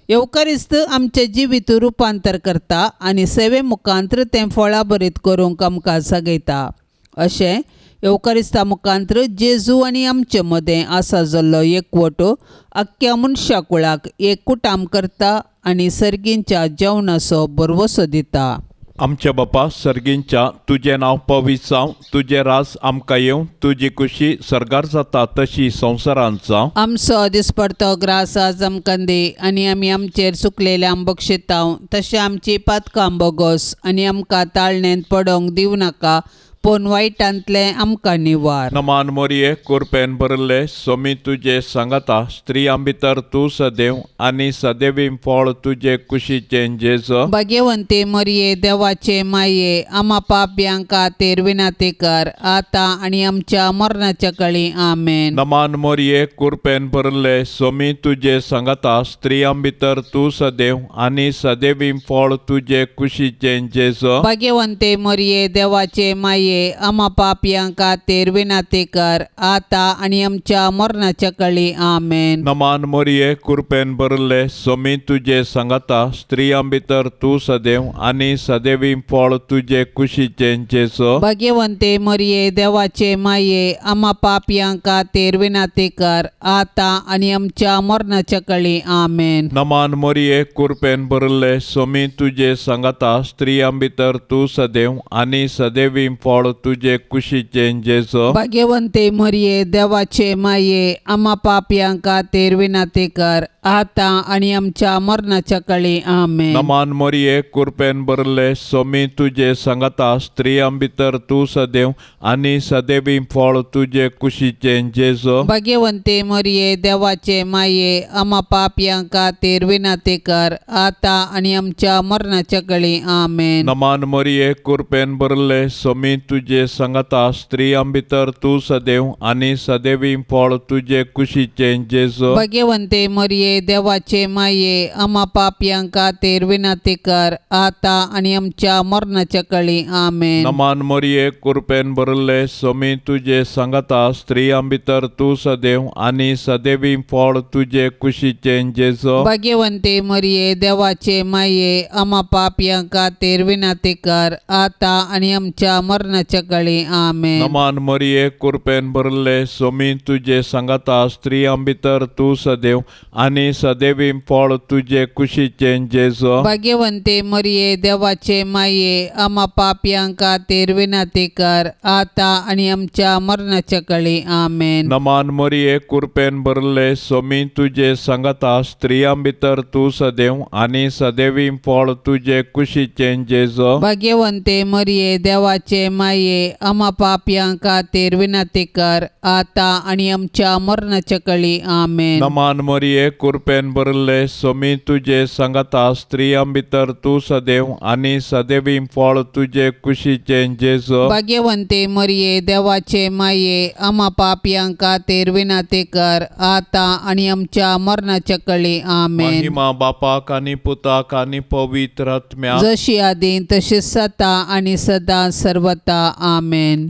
येवकरिस्त आमचे जिवीत रुपांतर करता आनी सेवे मुखांत्र तें फळां बरीत करूंक आमकां सगयता. अशें येवकरिस्ता मुखांत्र जेजू आनी आमचे मदें आसा जाल्लो एकवटो आख्ख्या मनशा कुळाक एकूटाम करता आनी सर्गींच्या जेवणाचो बरवसो दिता. आमच्या बापा सर्गींच्या तुजें नांव पवित्र जावं, तुजें राज आमकां येवं, तुजी खुशी सरगार जाता तशी संवसारांत जावं. आमचो दिसपडतो ग्रास आज आमकां दी आनी आमी आमचेर चुकलेल्यांक बक्षितांव, तशें आमची पातकां बोगोस आनी आमकां ताळणेंत पडोवंक दिवं नाका, पूण वायटांतले आमकां निवार. नमान मोरये कृपेन भरले सोमी तुजे सांगता स्त्रियां भितर तूं सदैव आनी सदैवी फळ तुजे कुशीचें जेजो. भाग्यवंते मरिये देवाचे माये आम्हा पाप्यांक खातीर विनंती कर आता आनी आमच्या मरणाच्या काळी आमेन. नमान मोरये कृपेन भरले सोमी तुजे सांगता स्त्रियां भितर तूं सदैव आनी सदैवी फळ तुजे कुशीचें जेजो. भाग्यवंते मरिये देवाचे माये आम्हा पाप्यांक खातीर विनंती कर आता आनी आमच्या मरणाच्या काळी आमेन. नमान मोरये कृपेन भरले सोमी तुजे सांगता स्त्रियां भितर तूं सदैव आनी सदैवी फळ तुजे कुशीचें जेजो. भाग्यवंते मरिये देवाचे माये आम्हा पाप्यांक खातीर विनंती कर आता आनी आमच्या मरणाच्या काळी आमेन. नमान मोरये कृपेन भरले सोमी तुजे सांगता स्त्रियां भितर तूं सदैव आनी सदैवी फळ तुजे कुशीचें जेजो. भाग्यवंते मरिये देवाचे माये आम्हा पाप्यांक खातीर विनंती कर आता आनी आमच्या मरणाच्या काळी आमेन. नमान मोरये कृपेन भरले सोमी तुजे सांगता स्त्रियां भितर तूं सदैव आनी सदैवी फळ तुजे कुशीचें जेजो. भाग्यवंते मरिये देवाचे माये आम्हा पाप्यांक खातीर विनंती कर आता आनी आमच्या मरणाच्या काळी आमेन. नमान मोरये कृपेन भरले सोमी तुजे सांगता स्त्रियां भितर तूं सदैव आनी सदैवी फळ तुजे कुशीचें जेजो. भाग्यवंते मरिये देवाचे माये आम्हा पाप्यांक खातीर विनंती कर आता आनी आमच्या मरणाच्या काळी आमेन. नमान मोरये कृपेन भरले सोमी तुजे सांगता स्त्रियां भितर तूं सदैव आनी सदैवी फळ तुजे कुशीचें जेजो. भाग्यवंते मरिये देवाचे माये आम्हा पाप्यांक खातीर विनंती कर आता आनी आमच्या मरणाच्या काळी आमेन. नमान मोरये कृपेन भरले सोमी तुजे सांगता स्त्रियां भितर तूं सदैव आनी सदैवी फळ तुजे कुशीचें जेजो. भाग्यवंते मरिये देवाचे माये आम्हा पाप्यांक खातीर विनंती कर आता आनी आमच्या मरणाच्या काळी आमेन. नमान मोरये कृपेन भरले सोमी तुजे सांगता स्त्रियां भितर तूं सदैव आनी सदैवी फळ तुजे कुशीचें जेजो. भाग्यवंते मरिये देवाचे माये आम्हा पाप्यांक खातीर विनंती कर आता आनी आमच्या मरणाच्या काळी आमेन. नमान मोरये कृपेन भरले सोमी तुजे सांगता स्त्रियां भितर तूं सदैव आनी सदैवी फळ तुजे कुशीचें जेजो. भाग्यवंते मरिये देवाचे माये आम्हा पाप्यांक खातीर विनंती कर आता आनी आमच्या मरणाच्या काळी आमेन. महिमा बापाक आनी पुताक आनी पवित्र आत्म्याक जशी आदीं तशीच आता आनी सदां सर्वता आमेन.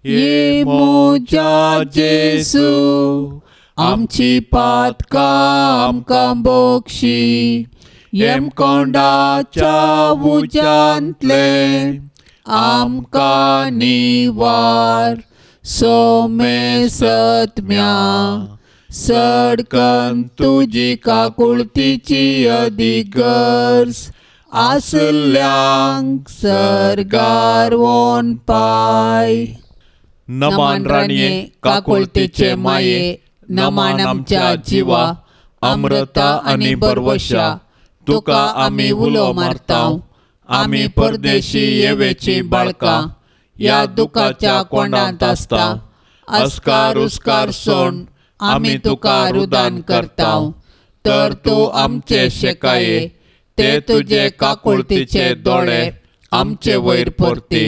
ये मोजा जेसू आमची पातकां आमकां बक्षी येम कोंडाच्या उज्यांतले आमकां निवार सोमे सत्म्या सडकन तुजी काकुळतीची अधिगर्स आसल्यांक सरगार वोन पाय. नमान राणये काकुळतीचे माये नमान आमच्या जिवा अमृता आनी बरवशा तुका आमी उलो मारताव. आमी परदेशी येवेची बाळकां या दुखाच्या कोंडांत आसता. अस्कार उस्कार सोड आमी तुका रुदान करताव. तर तूं आमचे शेकाये ते तुजे काकुळतीचे दोळे आमचे वयर परती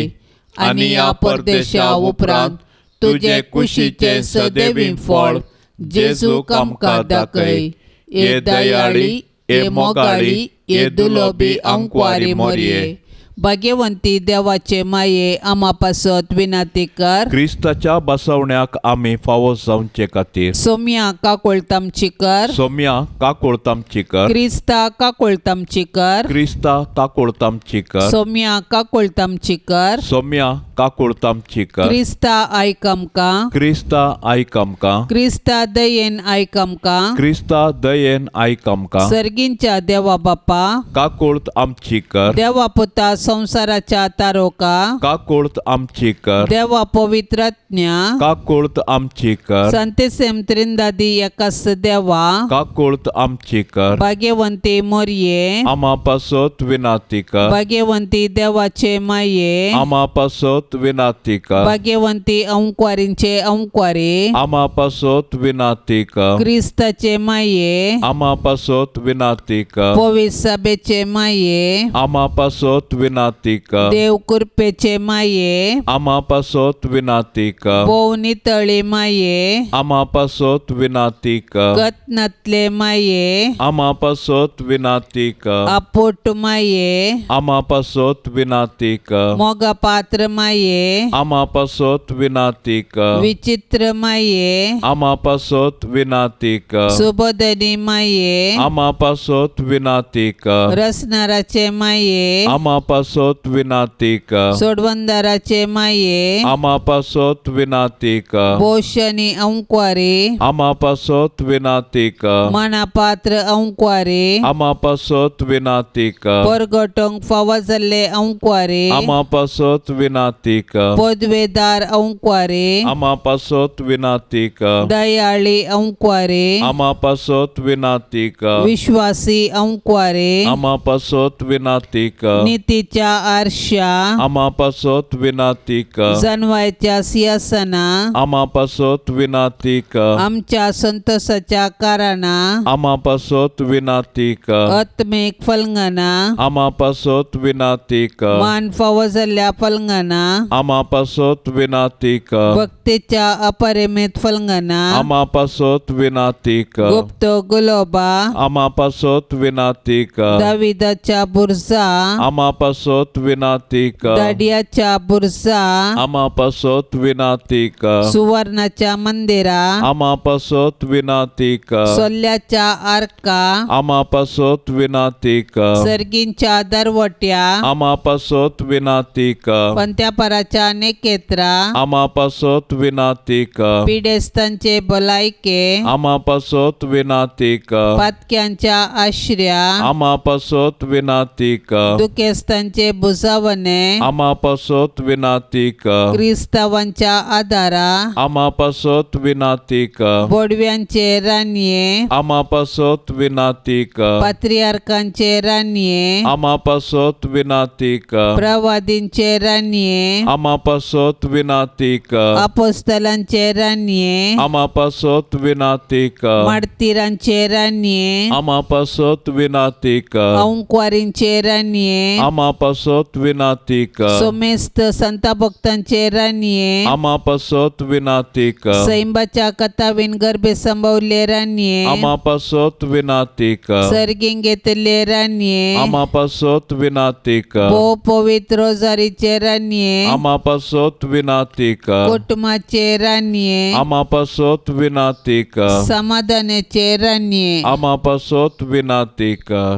आनी या परदेशा उपरांत तुजे कुशीचे सदैवी फळ जेजूक आमकां दाखय. ए दयाळी ए मोगाळी ए दुलोबी अंकवारी मोरये. भाग्यवंती देवाचे माये आम्हा पासत विनंती कर. क्रिस्ताच्या बसवण्याक आमी फावो जावचे खातीर सोम्या काकुळतामची कर. सोम्या काकुळतामची कर. क्रिस्ता काकुळतामची कर. क्रिस्ता काकुळतामची कर. सोम्या काकुळतामची कर. सोम्या काकुळतामची कर. क्रिस्ता आयक आमकां. क्रिस्ता आयक आमकां. क्रिस्ता दयेन आयक आमकां. क्रिस्ता दयेन आयक आमकां. सर्गींच्या देवा बापा काकुळत आमची कर. देवा पुता संसाराच्या तारोका काकुळत आमची कर देवा पवित्रज्ञा काकुळत आमची कर संतेसेम त्रिंदादी एकास देवा काकुळत आमची कर भाग्यवंती मोरये आमापासोत विनाती कर भाग्यवंती देवाचे माये आमापासोत विनाती कर भाग्यवंती अंकुवारींचे अंकुवारी आमापासोत विनाती कर क्रिस्ताचे माये आमापासोत विनाती कर पवित्र सभेचे माये आमापासोत विनाती कर देव कृपेचे माये आमापासोत विनाती कर बोवनी तळी माये आमापासोत विनाती कर कतनातले माये आमापासोत विनाती कर अपोट माये आमापासोत विनाती कर मोगा पात्र माये आमापासोत विनाती कर विचित्र माये आमापासोत विनाती कर सुबोधनी माये आमापासोत विनाती कर रसनाराचे माये आमापासोत विनाती कर सोडवंदाराचे माये आमापासोत विनाती कर भोषणी अंकुवारी आमापासोत विनाती कर मनापात्र अंकुवारी आमापासोत विनाती कर परगटोंग फावजल्ले अंकुवारी आमापासोत विनाती कर पदवेदार अंकुवारी आमापासोत विनाती कर दयाळी अंकुवारी आमापासोत विनाती कर विश्वासी अंकुवारी आमापासोत विनाती कर नीतीच्या आरशा आमापासोत विनाती कर जनवायच्या सिंहासना आमापासोत विनाती कर आमच्या संतोषाच्या कारणा आमापासोत विनाती कर आत्मिक फलंगना आमापासोत विनाती कर मान फावजल्ल्या फलंगना आमापासोत विनाती कर भक्तीच्या अपरिमित फलंगना आमापासोत विनाती कर गुप्त गुलोबा आमापासोत विनाती कर दाविदाच्या बुरजा आमापासोत विनाती कर दाडियाच्या बुरजा आमापासोत विनाती कर सुवर्णाच्या मंदिरा आमापासोत विनाती कर सोल्याच्या आर्का आमापासोत विनाती कर सर्गींच्या दरवट्या आमापासोत विनाती कर पंत्यापराच्या नेकेत्रा आमापासोत विनाती कर पिडेस्तांचे भलायके आमापासोत विनाती कर पातक्यांच्या आश्र्या आमापासोत विनाती कर दुखेस्तांचे बुजावणे आमापासोत विनाती कर क्रिस्तावांच्या आधारा आमापासोत विनाती कर बोडव्यांचे रान्ये आमापासोत विनाती कर पात्रियार्कांचे रान्ये आमापासोत विनाती कर प्रवादींचे रान्ये आमापासोत विनाती कर अपोस्तलांचे रान्ये आमापासोत विनाती कर माडतीरांचे रान्ये आमापासोत विनाती कर अंकुवारींचे रान्ये आमापासोत विनाती कर सोमेस्त संता भक्तांचे रान्ये आमापासोत विनाती कर सैंबाच्या कथावीन गर्भे संभवले रान्ये आमापासोत विनाती कर सर्गिंगेतले रान्ये आमापासोत विनाती कर भो पवित्र रोजारीचे रान्ये आमापासोत विनाती कर कुटुंबाचे रान्ये आमापासोत विनाती कर समाधानाचे रान्ये आमापासोत विनाती कर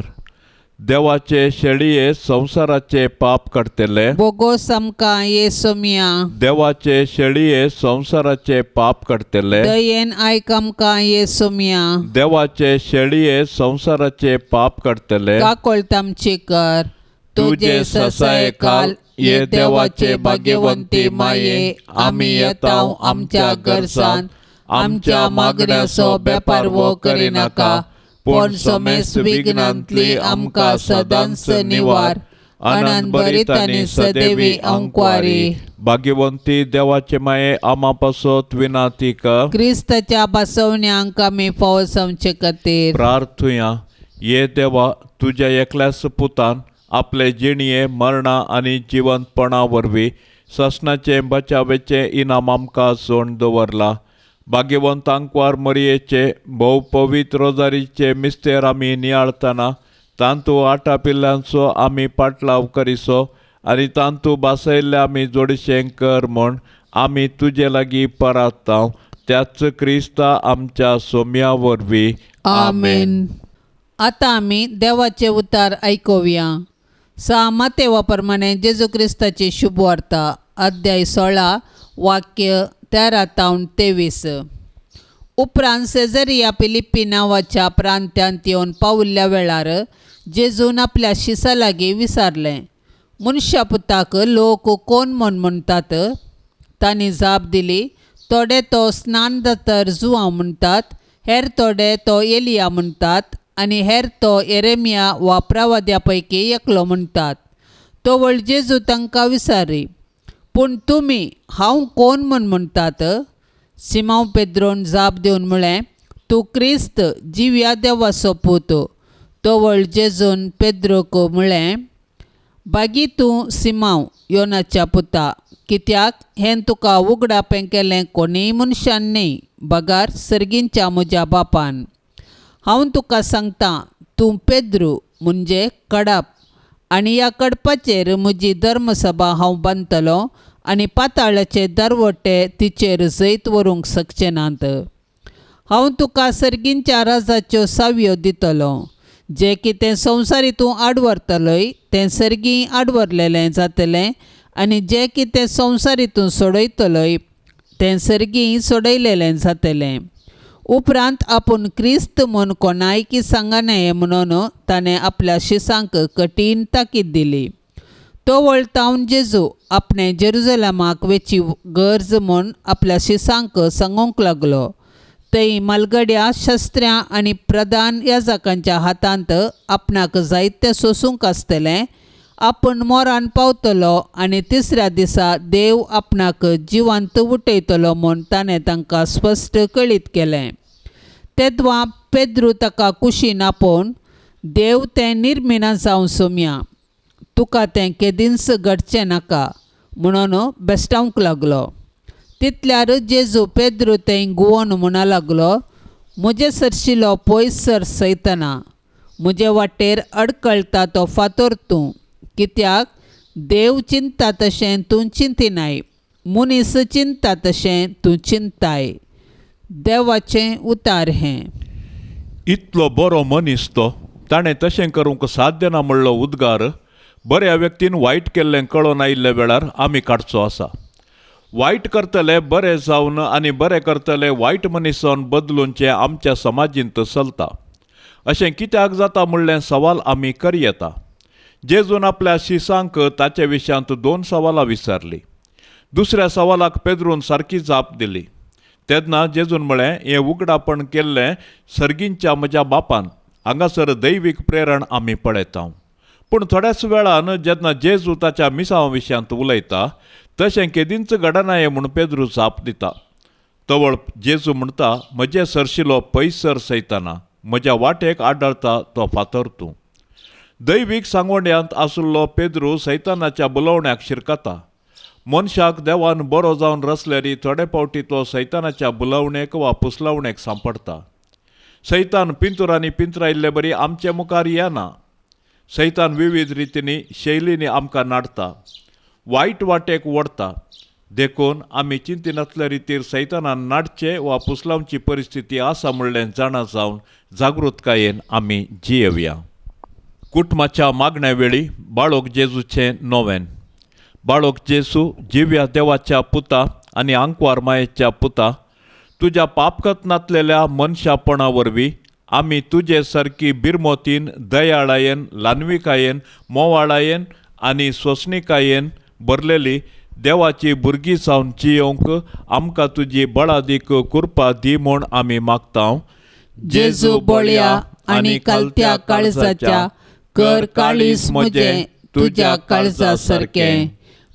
देवाचे शेळये संसाराचे पाप करतले बोगो समका ये सोमिया देवाचे शेळये संसाराचे पाप करतले दयेन आयकमका ये सोमिया देवाचे शेळये संसाराचे पाप करतले का कोळतामची कर तुझे ससाय काल ये देवाचे भाग्यवंती माये आम्ही येताव आमच्या गरजान आमच्या मागण्याचो बेपार वो करिनाका पण समेस विघ्नांतली आमकां सदांच निवार आनंद भरीत आनी सदैवी अंकुवारी भाग्यवंती देवाचे माये आमापासोत विनाती कर क्रिस्ताच्या बसवण्यांक आमी फावो समचे खातीर प्रार्थुया ये देवा तुझ्या एकल्याच पुतान आपले जिणये मरणा आनी जिवंतपणा वरवीं ससनाचे बचावेचे इनाम आमकां सोण दवरला भाग्यवंत अंकवार मरयेचे भोव पवित्र रोजारीचे मिस्तेर आमी नियाळतना तांतू आटा पिल्ल्यांचो आमी पाटलाव करिसो आनी तांतू बासयल्ले आमी जोडशें कर म्हूण आमी तुजे लागीं परातांव त्याच क्रिस्ता आमच्या सोम्या वरवीं आमेन. आतां आमी देवाचे उतार आयकुया. सामातेवा प्रमाणे जेजू क्रिस्ताची शुभ वार्ता अध्याय 16 वाक्य 13 ते 23. उपरांत सेजरिया फिलिप्पी नांवाच्या प्रांत्यांत येवन पावल्ल्या वेळार जेजून आपल्या शिसा लागीं विचारलें, मनशा पुताक लोक कोण म्हण म्हणटात? तांणी जाप दिली, थोडे तो स्नानदतर जुआंव म्हणटात, हेर थोडे तो एलिया म्हणटात, आनी हेर तो येरेमिया वा प्रवाद्या पैकी एकलो म्हणटात. तोवळ जेजू तांकां विचारी, पूण तुमी हांव कोण म्हण म्हणटात? सिमांव पेद्रोन जाप दिवन म्हळें, तूं क्रिस्त, जिव्या देवाचो पूत. तोवळ जेजून पेद्रोक म्हळें, बागी तूं सिमांव, योनाच्या पुता, कित्याक हें तुका उगडापें केलें कोणीय मनशान न्ही, बगार सर्गींच्या म्हज्या बापान. हांव तुका सांगतां, तूं पेद्रू म्हणजे कडप, आनी ह्या कडपाचेर म्हजी धर्मसभा हांव बांदतलों, आनी पाताळाचे दरवटे तिचेर जैत व्हरूंक शकचे नात. हांव तुका सर्गींच्या राजाच्यो सावयो दितलो. जें कितें संवसारी तूं आडवरतलोय तें सर्गी आडवरलेलें जातलें, आनी जें कितें संवसारी तूं सोडयतलोय तें सर्गी सोडयलेलें जातलें. उपरांत आपूण क्रिस्त म्हूण कोणायकी सांगनाये म्हणून ताणें आपल्या शिसांक कठीण ताकीद दिली. तो वळतावन जेजू आपणें जेरुजलेमाक वेची गरज म्हूण आपल्या शिसांक सांगूंक लागलो. थंय मालगड्या, शस्त्र्यां आनी प्रधान याजकांच्या हातांत आपणाक जायतें सोसूंक आसतलें. आपूण मोरान पावतलो आनी तिसऱ्या दिसा देव आपणाक जिवंत उठयतलो म्हूण ताणें तांकां स्पश्ट कळीत केलें. तेदवां पेद्रू ताका कुशीन आपोवन, देव तें निर्मिना जावं सोम्या, तुका तें केदींच घडचें नाका म्हणून बेश्टावंक लागलो. तितल्यार जेजू पेद्रू थंय घुंवोन म्हणूंक लागलो, म्हजे सरशिलो पयस सर सैताना, म्हजे वाटेर अडकळटा तो फातोर तूं. कित्याक देव चिंता तशें तूं चिंतिनाय, मनीस चिंता तशें तूं चिंताय. देवाचें उतार हें. इतलो बरो मनीस तो, ताणें तशें करूंक साध्य ना म्हणलो उद्गार बऱ्या व्यक्तीन वायट केल्लें कळोन आयिल्ल्या वेळार आमी काडचो आसा. वायट करतले बरें जावन आनी बरें करतले वायट मनीस जावन बदलूनचें आमच्या समाजींत चलता. अशें कित्याक जाता म्हणलें सवाल आमी करी येता. जेजून आपल्या शिसांक ताचे विशयांत 2 सवालां विचारलीं. दुसऱ्या सवालाक पेद्रून सारकी जाप दिली. तेन्ना जेजून म्हळें, हें उगडापण केल्लें सर्गींच्या म्हज्या बापान. हांगासर दैवीक प्रेरण आमी पळयता. पूण थोड्याच वेळान जेन्ना जेजू ताच्या मिसांवा विशयांत उलयता, तशें केदींच घडनाये म्हूण पेद्रू जाप दिता. तवळ जेजू म्हणटा, म्हजे सरशिलो पयसर सैताना, म्हज्या वाटेक आडळटा तो फातर तूं. दैवीक सांगोड्यांत आशिल्लो पेद्रू सैतानाच्या बुलवण्याक शिरकता. मनशाक देवान बरो जावन रचल्यारी थोडे फावटी तो सैतानाच्या बुलवणेक वा पुसलवणेक सांपडटा. सैतान पिंतुरांनी पिंतरायल्ले बरी आमचे मुखार येना. सैतान विविध रितींनी शैलींनी आमकां नाडटा, वायट वाटेक ओडटा. देखून आमी चिंतिनातल्या रितीर सैतानान नाडचे वा पुसलावची परिस्थिती आसा म्हणलें जाणा जावन जागृतकायेन आमी जियेवया. कुटुंबाच्या मागण्या वेळी बाळोक जेजूचें नोवेन. बाळोक जेजू, जिव्या देवाच्या पुता आनी आंकवार मायेच्या पुता, तुज्या पापकत्नातलेल्या मनशापणा वरवीं आमी तुजे सारकी बिरमोतीन, दयाळायेन, ल्हानविकायेन, मोवाळायेन आनी सोंसणिकायेन भरलेली देवाची भुरगीं जावन जियोंक आमकां तुजी बळादीक कृपा दी म्हूण आमी मागतां. जेजू बोळ्या आनी कालत्या काळजाच्या कर काळीज म्हजें तुज्या काळजा सारकें.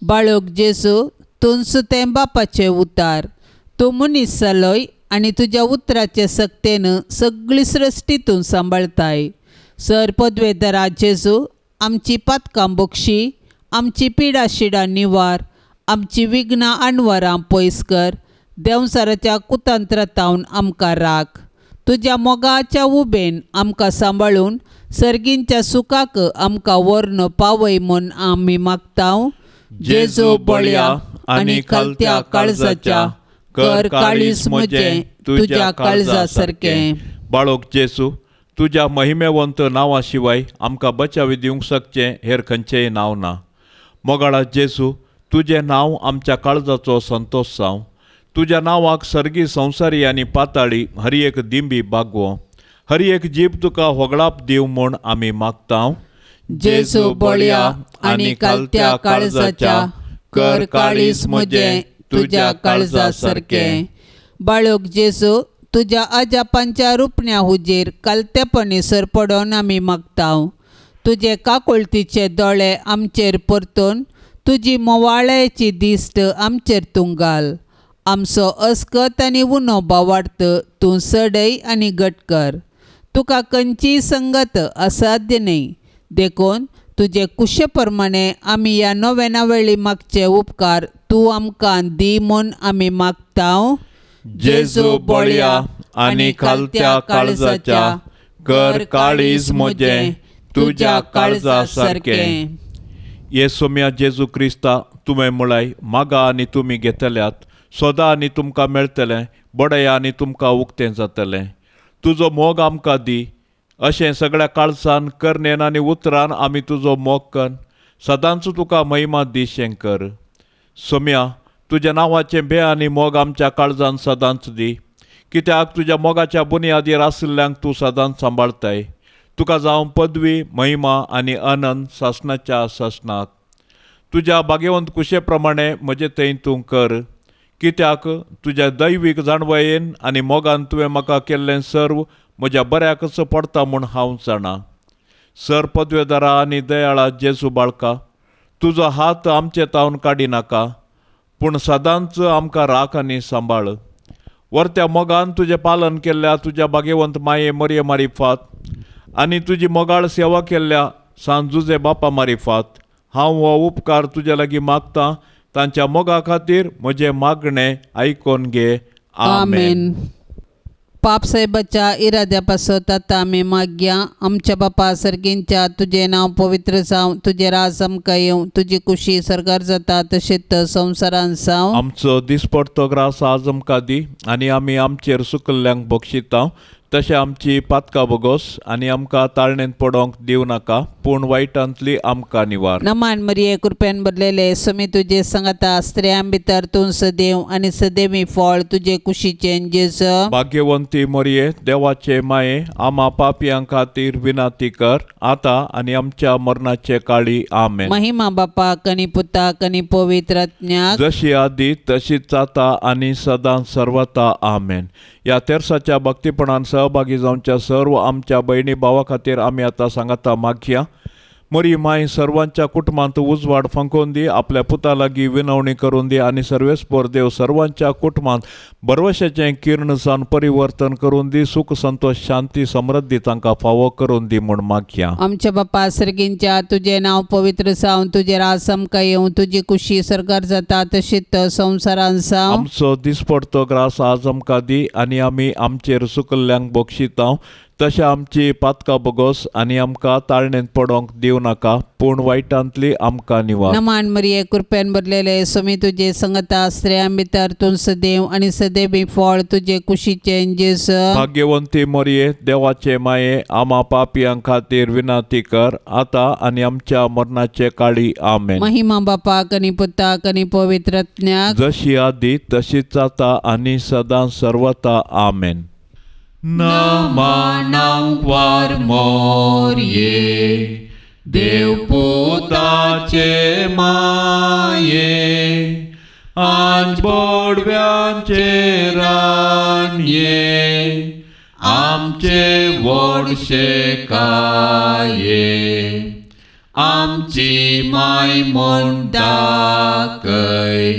बाळोक जेजू, तुंच तें बापाचें उतार. तूं मनीस जालोय आनी तुज्या उतराचे सक्तेन सगळी सृश्टी तूं सांबाळताय. सर पदवेदरा जेजू, आमची पातकां बक्षी, आमची पिडा शिडा निवार, आमची विघ्नां आडवरां पयस कर. देंवसाराच्या कुतंत्रतावन आमकां राख. तुज्या मोगाच्या उबेन आमकां सांबाळून सर्गींच्या सुखाक आमकां व्हरून पावय म्हूण आमी मागतां. जेजू बोळ्या आनी कालत्या काळजाच्या कर काळीज म्हजें तुज्या काळजा सारकें. बाळोक जेजू, तुज्या महिमेवंत नांवा शिवाय आमकां बचावी दिवंक शकचें हेर खंयचेंय नांव ना. मोगाळा जेजू, तुजें नांव आमच्या काळजाचो संतोश जावं. तुज्या नांवाक सर्गी, संवसारी आनी पाताळी हर एक दिंबी बागवो. हर एक जीब तुका होगळाप दिव म्हूण आमी मागतां. जेजू बळया आनी कालत्या काळजाच्या कर काळीज म्हजें तुज्या काळजा सारकें. बाळूक जेजू तुज्या अजापांच्या रुपण्या हुजेर कालतेपणीसर पडोवन आमी मागतांव. तुजे काकुळतीचे दोळे आमचेर परतून तुजी मोवाळ्याची दिश्ट आमचेर तूं घाल. आमचो अस्कत आनी उनो बावार्थ तूं सडय आनी घट कर. तुका खंयची संगत असाध्य न्ही, देखून तुजे कुशे प्रमाणे आमी ह्या नव्याना वेळी मागचे उपकार तूं आमकां दी म्हूण आमी मागतांव. जेजू बळया आनी कालत्या काळजाच्या कर काळीज म्हजें तुज्या काळजा सारकें. येसुम्या जेजू क्रिस्ता तुवें म्हळाय मागा आनी तुमी घेतल्यात, सोदा आनी तुमकां मेळटलें, बडया आनी तुमकां उक्तें जातलें. तुजो मोग आमकां दी. अशें सगळ्या काळजान करनेन आनी उतरान आमी तुजो मोग कन सदांच तुका महिमा दिशें कर. सोम्या तुज्या नांवाचें भे आनी मोग आमच्या काळजान सदांच दी, कित्याक तुज्या मोगाच्या बुनयादीर आशिल्ल्यांक तूं सदांच सांबाळताय. तुका जावं पदवी, महिमा आनी आनंद सासणाच्या सासणाक. तुज्या भाग्यवंत कुशे प्रमाणे म्हजे थंय तूं कर, कित्याक तुज्या दैवीक जाणवयेन आनी मोगान तुवें म्हाका केल्लें सर्व म्हज्या बऱ्याकच पडटा म्हूण हांव जाणा. सर पदवेदारा आनी दयाळा जेजू बाळका, तुजो हात आमचे तावन काडी नाका, पूण सदांच आमकां राख आनी सांबाळ. वर्त्या मोगान तुजें पालन केल्ल्या तुज्या भाग्यवंत माये मरये मारिफात आनी तुजी मोगाळ सेवा केल्ल्या सांजुजे बापा मारिफात हांव हो उपकार तुजे लागीं मागतां. तांच्या मोगा खातीर म्हजें मागणें आयकोन घे. आमेन. पाप साहेबाच्या इराद्या पासत आतां आमी मागया. आमच्या बापा सर्गींच्या तुजें नांव पवित्र जावं, तुजें राज आमकां येवं, तुजी कुशी सरकार जाता तशेंच संवसारान जावं. आमचो दिसपडतो ग्रास आज आमकां दी आनी आमी आमचेर सुकल्ल्यांक बक्षिता. तशें आमची पातकां बोगोस आनी आमकां ताळणेंत पडोंक दिवं नाका, पूण वायटांतली आमकां निवार. नमान मरिये कृपेन भरलेले समी तुजे सांगाता स्त्रियां भितर तूं सदैव आनी सदैवी फळ तुजे कुशीचें जेजू. भाग्यवंती मरिये देवाचे माये आमा पापयां खातीर विनाती कर, आतां आनी आमच्या मरणाचे काळी. आमेन. महिमा बापाक आनी पुताक आनी पवित्र आत्म्याक जशी आदी तशीच आता आनी सदां सर्वता. आमेन. ह्या तेर्साच्या भक्तीपणान सहभागी जावच्या सर्व आमच्या भयणी भावा खातीर आमी आतां सांगाता मागया. मरी माय सर्वांच्या कुटुंबांत उजवाड फंकोवन दी, आपल्या पुता लागीं विनवणी करून दी आनी सर्वेस्पर देव सर्वांच्या कुटुंबांत बरवशाचें किरणसान परिवर्तन करून दी, सुख संतोष शांती समृद्धी तांकां फावो करून दी म्हूण मागया. आमच्या बापा सर्गींच्या तुजें नांव पवित्र जावं, तुजें राज आमकां येवं, तुजी कुशी सरकार जाता तशीच संवसारान जावं. आमचो दिसपडतो ग्रास आज आमकां दी आनी आमी आमचेर सुकल्ल्यांक बक्षितांव. तशें आमची पातकां बोगोस आनी आमकां ताळणेंत पडोंक दिवं नाका, पूण वायटांतली आमकां निवार. नमान मरिये कृपेन भरलेले समी तुजे संगता स्त्रियां भितर तूं सदैव आनी सदैवी फळ तुजे कुशीचें जेजू. भाग्यवंती मरिये देवाचे माये आमा पापयां खातीर विनाती कर, आतां आनी आमच्या मरणाचे काळी. आमेन. महिमा बापाक आनी पुताक आनी पवित्र आत्म्याक जशी आदी तशीच आता आनी सदां सर्वता. आमेन. नमानांकवार मोरये देव पुताचे माये, आंज बोडव्यांचे रानये, आमचे वडशे काये, आमची माय म्हूण दाखय,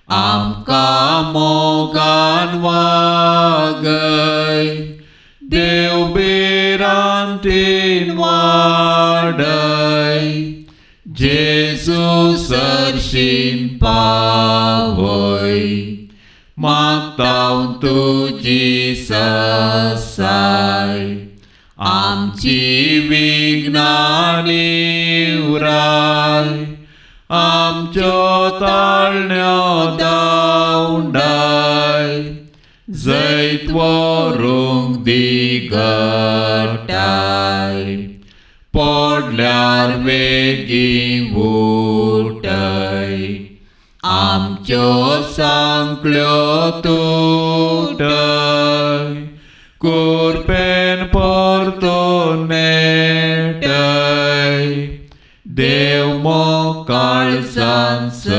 आमकां मोगान वागय, देव बेरांतीन वाडय, जेजू सरशीन पावय, मागतां तुजी ससाय, आमची विघ्नांनी उराय, आमच्यो ताळण्यो धांवडाय, जैत व्हरूंक दी घटाय, पडल्यार वेगीं उठय, आमच्यो सांकल्यो तुटय, कुरपेन परतून नेटय, मोकाळ सांसय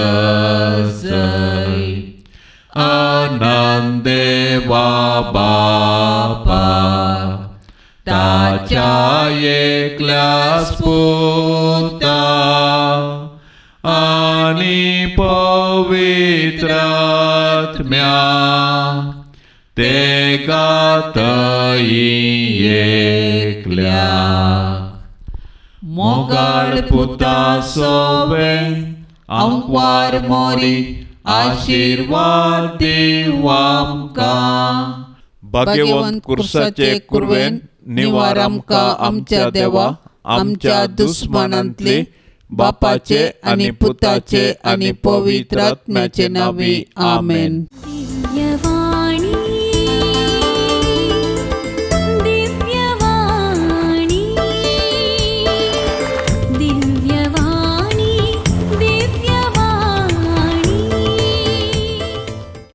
आनंदे बापा ताच्या एकल्याच पुता आणि पवित्र आत्म्या ते गातई एकल्या मोगाळ पुता सोवे आमवार मोरी आशीर्वाद दिव आमकां भाग्यवंत कुर्साचे कुरवेन निवार आमकां आमच्या देवा आमच्या दुस्मनांतले बापाचे आणि पुताचे आणि पवित्र आत्म्याचे नावी आमेन. दिव्यवाणी